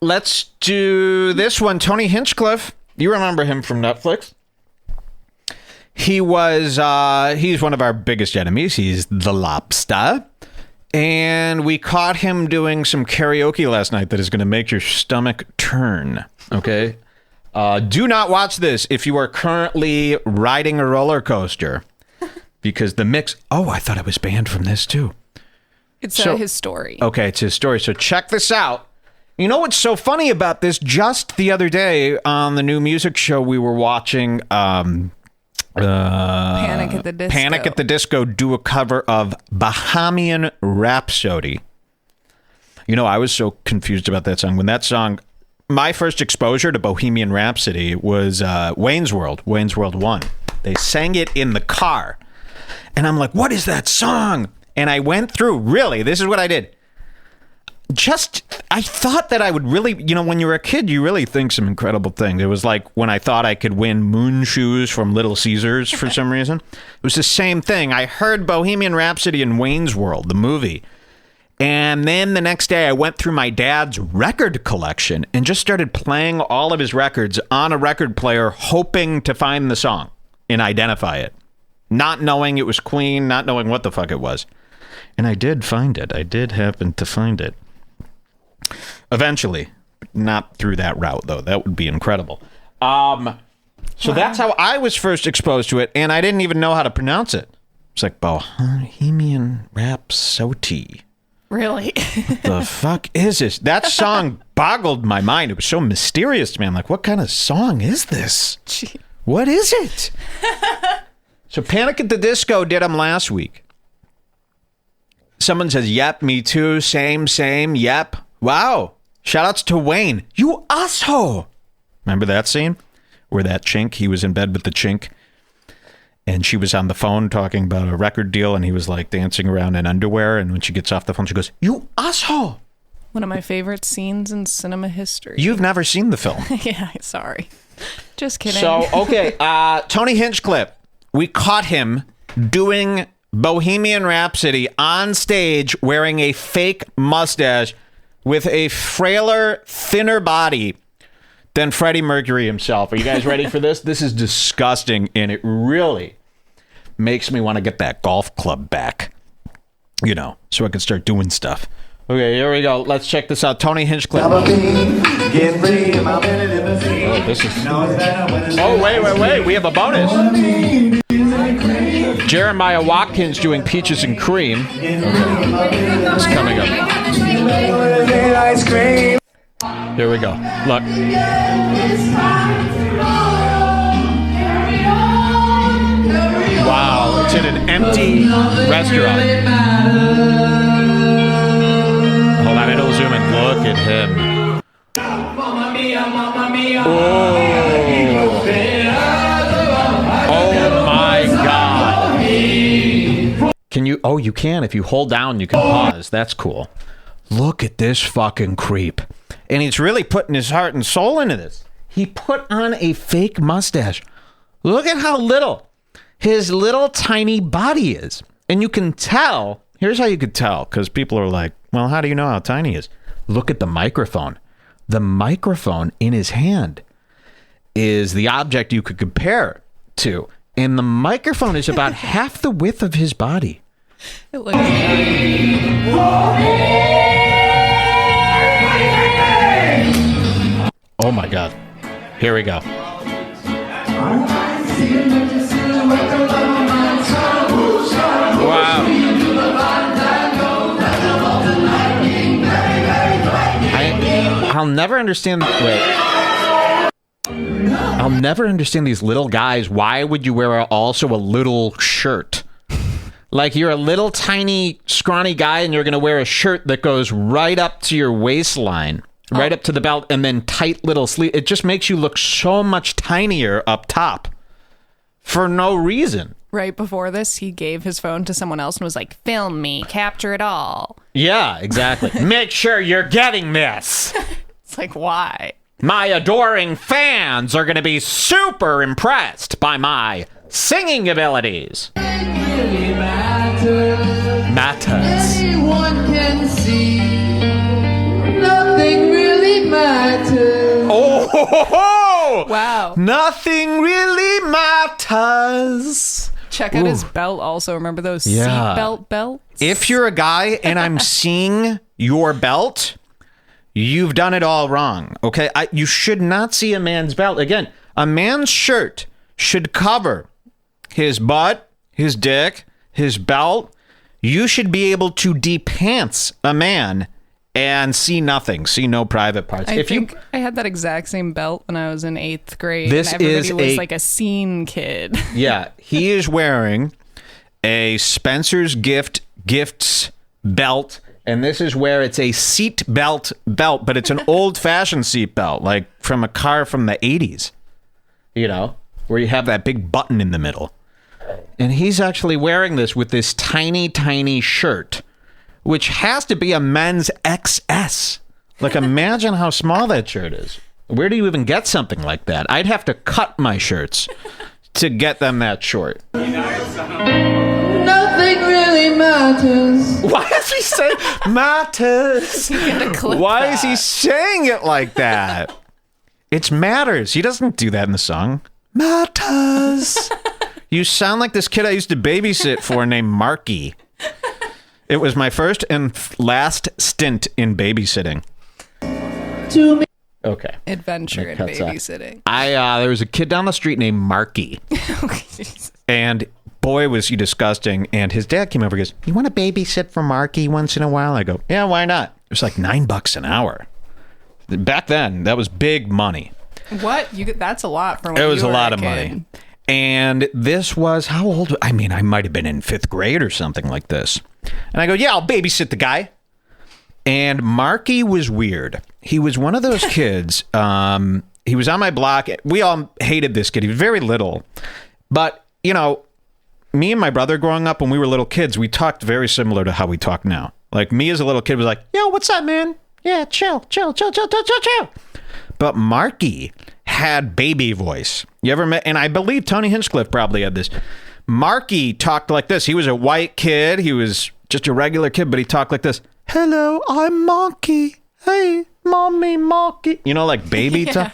let's do this one. Tony Hinchcliffe. You remember him from Netflix? He's one of our biggest enemies. He's the Lobster. And we caught him doing some karaoke last night that is going to make your stomach turn. Okay? Do not watch this if you are currently riding a roller coaster. Because the mix... Oh, I thought I was banned from this too. It's his story. Okay, it's his story. So check this out. You know what's so funny about this? Just the other day on the new music show we were watching... Panic at the Disco. Panic at the Disco do a cover of Bohemian Rhapsody. You know, I was so confused about that song. When that song, my first exposure to Bohemian Rhapsody was Wayne's World 1. They sang it in the car. And I'm like, what is that song? And I went through, really, this is what I did. I thought that I would really, when you're a kid, you really think some incredible things. It was like when I thought I could win moon shoes from Little Caesars for some reason. It was the same thing. I heard Bohemian Rhapsody in Wayne's World, the movie. And then the next day I went through my dad's record collection and just started playing all of his records on a record player, hoping to find the song and identify it. Not knowing it was Queen, not knowing what the fuck it was. And I did find it. I did happen to find it. Eventually. Not through that route, though. That would be incredible. So that's how I was first exposed to it, and I didn't even know how to pronounce it. It's like Bohemian Rhapsody. Really? What the fuck is this? That song boggled my mind. It was so mysterious to me. I'm like, what kind of song is this? Gee. What is it? So Panic at the Disco did them last week. Someone says, yep, me too. Same, yep. Wow. Shout-outs to Wayne. You asshole. Remember that scene? Where that chink, he was in bed with the chink, and she was on the phone talking about a record deal, and he was like dancing around in underwear, and when she gets off the phone, she goes, you asshole. One of my favorite scenes in cinema history. You've never seen the film. Yeah, sorry. Just kidding. So, okay, Tony Hinchcliffe, we caught him doing Bohemian Rhapsody on stage wearing a fake mustache with a frailer, thinner body than Freddie Mercury himself. Are you guys ready for this? This is disgusting, and it really makes me want to get that golf club back, so I can start doing stuff. Okay, here we go. Let's check this out. Tony Hinchcliffe. Oh, this is... Oh, wait. We have a bonus. Jeremiah Watkins doing Peaches and Cream. Okay. It's coming up. Here we go. Look. Wow, it's in an empty restaurant. Hold on, it'll zoom in. Look at him. Oh my God. Can you? Oh, you can. If you hold down, you can pause. That's cool. Look at this fucking creep. And he's really putting his heart and soul into this. He put on a fake mustache. Look at how little his little tiny body is. And you can tell. Here's how you could tell. Because people are like, well, how do you know how tiny he is? Look at the microphone. The microphone in his hand is the object you could compare to. And the microphone is about half the width of his body. It looks Oh my God. Here we go. Wow. I'll never understand. Wait. I'll never understand these little guys. Why would you wear also a little shirt? Like you're a little tiny scrawny guy and you're going to wear a shirt that goes right up to your waistline, right up to the belt, and then tight little sleeve. It just makes you look so much tinier up top for no reason. Right before this, he gave his phone to someone else and was like, film me, capture it all. Yeah, exactly. Make sure you're getting this. It's like, why? My adoring fans are going to be super impressed by my singing abilities. Mattas. Anyone can see nothing really matters. Oh, Wow. nothing really matters. Check out his belt also. Remember those Yeah. seatbelt belts? If you're a guy and I'm seeing your belt, you've done it all wrong. Okay, you should not see a man's belt. Again, a man's shirt should cover his butt, his dick, his belt. You should be able to de-pants a man and see nothing, see no private parts. I think I had that exact same belt when I was in 8th grade. This and everybody is was a- like a scene kid. Yeah, he is wearing a Spencer's Gifts belt, and this is where it's a seat belt, but it's an old-fashioned seat belt, like from a car from the 80s, you know, where you have that big button in the middle. And he's actually wearing this with this tiny, tiny shirt, which has to be a men's XS. Like, imagine how small that shirt is. Where do you even get something like that? I'd have to cut my shirts to get them that short. Nothing really matters. Why is he saying matters? Why is he saying it like that? It's matters. He doesn't do that in the song. Matters. You sound like this kid I used to babysit for named Marky. It was my first and last stint in babysitting. To me. Okay. Adventure in cuts off. babysitting. There was a kid down the street named Marky. And boy, was he disgusting. And his dad came over and goes, "You want to babysit for Marky once in a while?" I go, "Yeah, why not?" It was like $9 an hour. Back then, that was big money. What? That's a lot for when It was you a were lot of kid. money. And this was, how old? I mean, I might have been in 5th grade or something like this. And I go, "Yeah, I'll babysit the guy." And Marky was weird. He was one of those kids. He was on my block. We all hated this kid. He was very little. But, you know, me and my brother growing up when we were little kids, we talked very similar to how we talk now. Like, me as a little kid was like, "Yo, what's up, man? Yeah, chill. But Marky had baby voice. You ever met? And I believe Tony Hinchcliffe probably had this. Marky talked like this. He was a white kid. He was just a regular kid, but he talked like this. "Hello, I'm Marky. Hey, mommy, Marky." You know, like baby talk.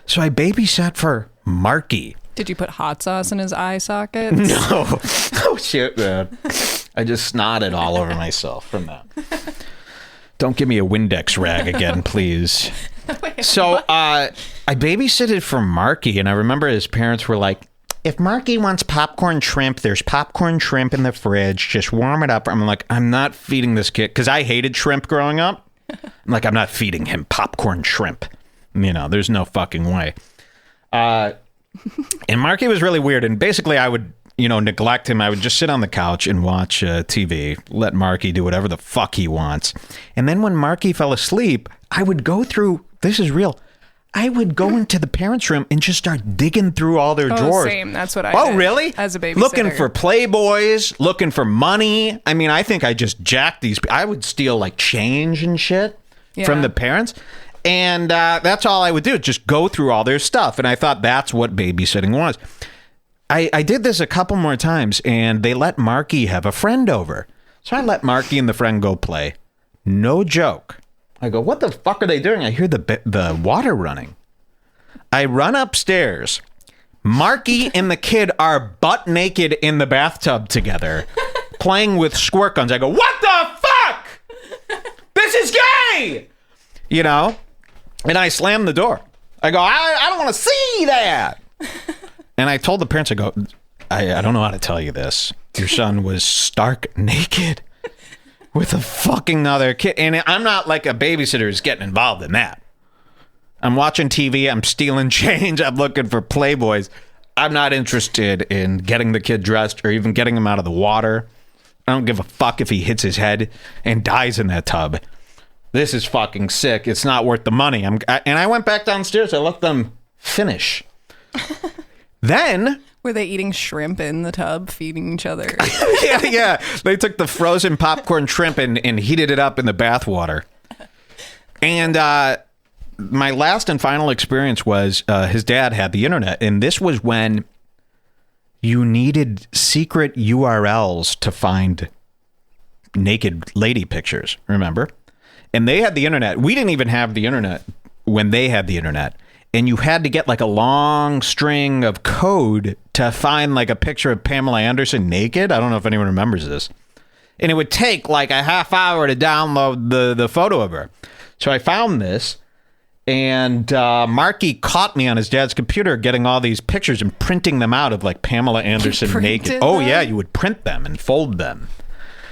So I babysat for Marky. Did you put hot sauce in his eye sockets? No. Oh, shit, man. I just snotted all over myself from that. Don't give me a Windex rag again, please. So I babysitted for Marky, and I remember his parents were like, "If Marky wants popcorn shrimp, there's popcorn shrimp in the fridge. Just warm it up." I'm like, I'm not feeding this kid, because I hated shrimp growing up. I'm like, I'm not feeding him popcorn shrimp. You know, there's no fucking way. And Marky was really weird, and basically I would, you know, neglect him. I would just sit on the couch and watch TV, let Marky do whatever the fuck he wants. And then when Marky fell asleep, I would go through, this is real, I would go into the parents' room and just start digging through all their drawers. Same. That's what I Oh, did really? as a babysitter. Looking for Playboys, looking for money. I mean, I think I just jacked these. I would steal like change and shit from Yeah. the parents. And that's all I would do, just go through all their stuff. And I thought that's what babysitting was. I did this a couple more times, and they let Marky have a friend over. So I let Marky and the friend go play. No joke. I go, "What the fuck are they doing?" I hear the water running. I run upstairs. Marky and the kid are butt naked in the bathtub together, playing with squirt guns. I go, "What the fuck? This is gay!" You know? And I slam the door. I go, I don't want to see that. And I told the parents, I go, I don't know how to tell you this. Your son was stark naked with a fucking other kid. And I'm not like a babysitter who's getting involved in that. I'm watching TV. I'm stealing change. I'm looking for Playboys. I'm not interested in getting the kid dressed or even getting him out of the water. I don't give a fuck if he hits his head and dies in that tub. This is fucking sick. It's not worth the money. And I went back downstairs. I let them finish. Then... Were they eating shrimp in the tub, feeding each other? yeah. They took the frozen popcorn shrimp and heated it up in the bath water. And my last and final experience was his dad had the internet. And this was when you needed secret URLs to find naked lady pictures, remember? And they had the internet. We didn't even have the internet when they had the internet. And you had to get like a long string of code to find like a picture of Pamela Anderson naked. I don't know if anyone remembers this. And it would take like a half hour to download the photo of her. So I found this, and Marky caught me on his dad's computer getting all these pictures and printing them out of like Pamela Anderson naked. Oh, yeah, you would print them and fold them.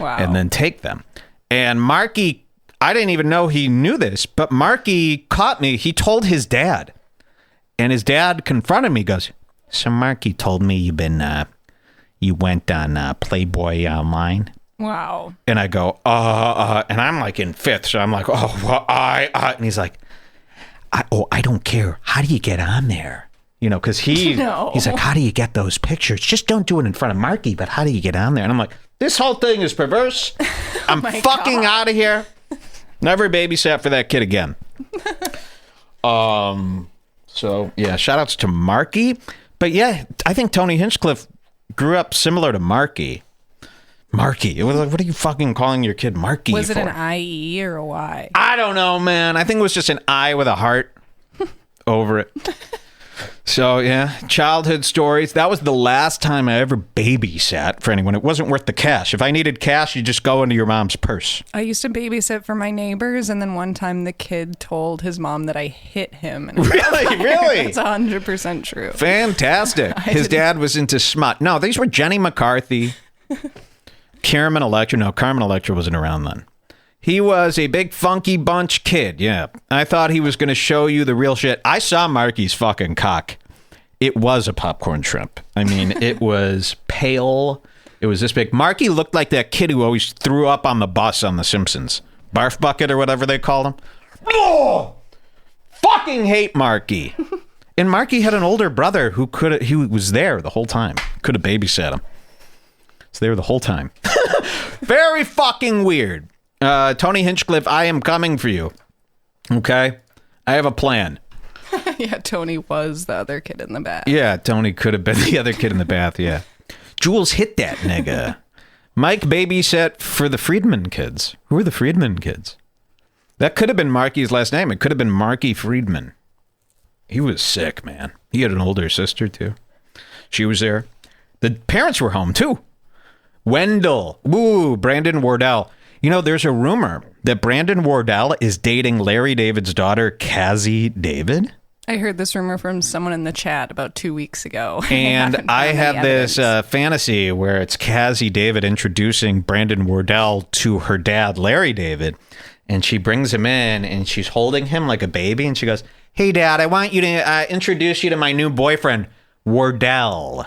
Wow. And then take them. And Marky, I didn't even know he knew this, but Marky caught me. He told his dad. And his dad confronted me, goes, so Marky told me you went on Playboy Online. Wow. And I go, and I'm like in fifth. So I'm like, oh, well, and he's like, I don't care. How do you get on there? You know, because he's like, how do you get those pictures? Just don't do it in front of Marky, but how do you get on there? And I'm like, this whole thing is perverse. I'm fucking out of here. Never babysat for that kid again. So, yeah, shout outs to Marky. But yeah, I think Tony Hinchcliffe grew up similar to Marky. Marky. It was like, what are you fucking calling your kid Marky for? Was it an I-E or a Y? I don't know, man. I think it was just an I with a heart over it. So, yeah, childhood stories. That was the last time I ever babysat for anyone. It wasn't worth the cash. If I needed cash, you just go into your mom's purse. I used to babysit for my neighbors, and then one time the kid told his mom that I hit him. And Really? That's 100% true. Fantastic. His dad was into smut. No, these were Jenny McCarthy, Carmen Electra. No, Carmen Electra wasn't around then. He was a big funky bunch kid, yeah. I thought he was going to show you the real shit. I saw Marky's fucking cock. It was a popcorn shrimp. I mean, it was pale. It was this big. Marky looked like that kid who always threw up on the bus on The Simpsons. Barf bucket or whatever they called him. Oh! Fucking hate Marky. And Marky had an older brother who was there the whole time. Could have babysat him. So they were the whole time. Very fucking weird. Tony Hinchcliffe, I am coming for you. Okay? I have a plan. Yeah, Tony was the other kid in the bath. Yeah, Tony could have been the other kid in the bath, yeah. Jules hit that nigga. Mike babysat for the Friedman kids. Who are the Friedman kids? That could have been Marky's last name. It could have been Marky Friedman. He was sick, man. He had an older sister, too. She was there. The parents were home, too. Wendell. Woo, Brandon Wardell. You know, there's a rumor that Brandon Wardell is dating Larry David's daughter, Cassie David. I heard this rumor from someone in the chat about 2 weeks ago. And I have this fantasy where it's Cassie David introducing Brandon Wardell to her dad, Larry David. And she brings him in and she's holding him like a baby. And she goes, hey, Dad, I want you to introduce you to my new boyfriend, Wardell.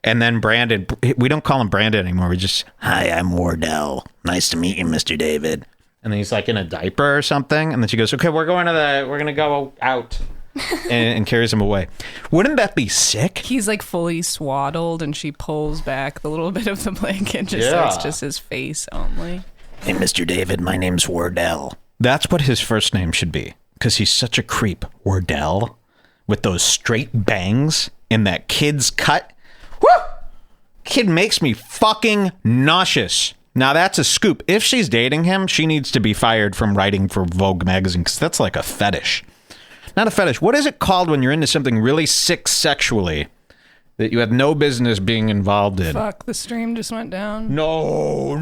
And then Brandon, we don't call him Brandon anymore. We just, hi, I'm Wardell. Nice to meet you, Mr. David. And then he's like in a diaper or something. And then she goes, okay, we're going to go out and carries him away. Wouldn't that be sick? He's like fully swaddled and she pulls back the little bit of the blanket just so it's just his face only. Hey, Mr. David, my name's Wardell. That's what his first name should be because he's such a creep. Wardell with those straight bangs and that kid's cut. Woo! Kid makes me fucking nauseous. Now that's a scoop. If she's dating him, she needs to be fired from writing for Vogue magazine because that's like a fetish. Not a fetish. What is it called when you're into something really sick sexually that you have no business being involved in? Fuck, the stream just went down. No.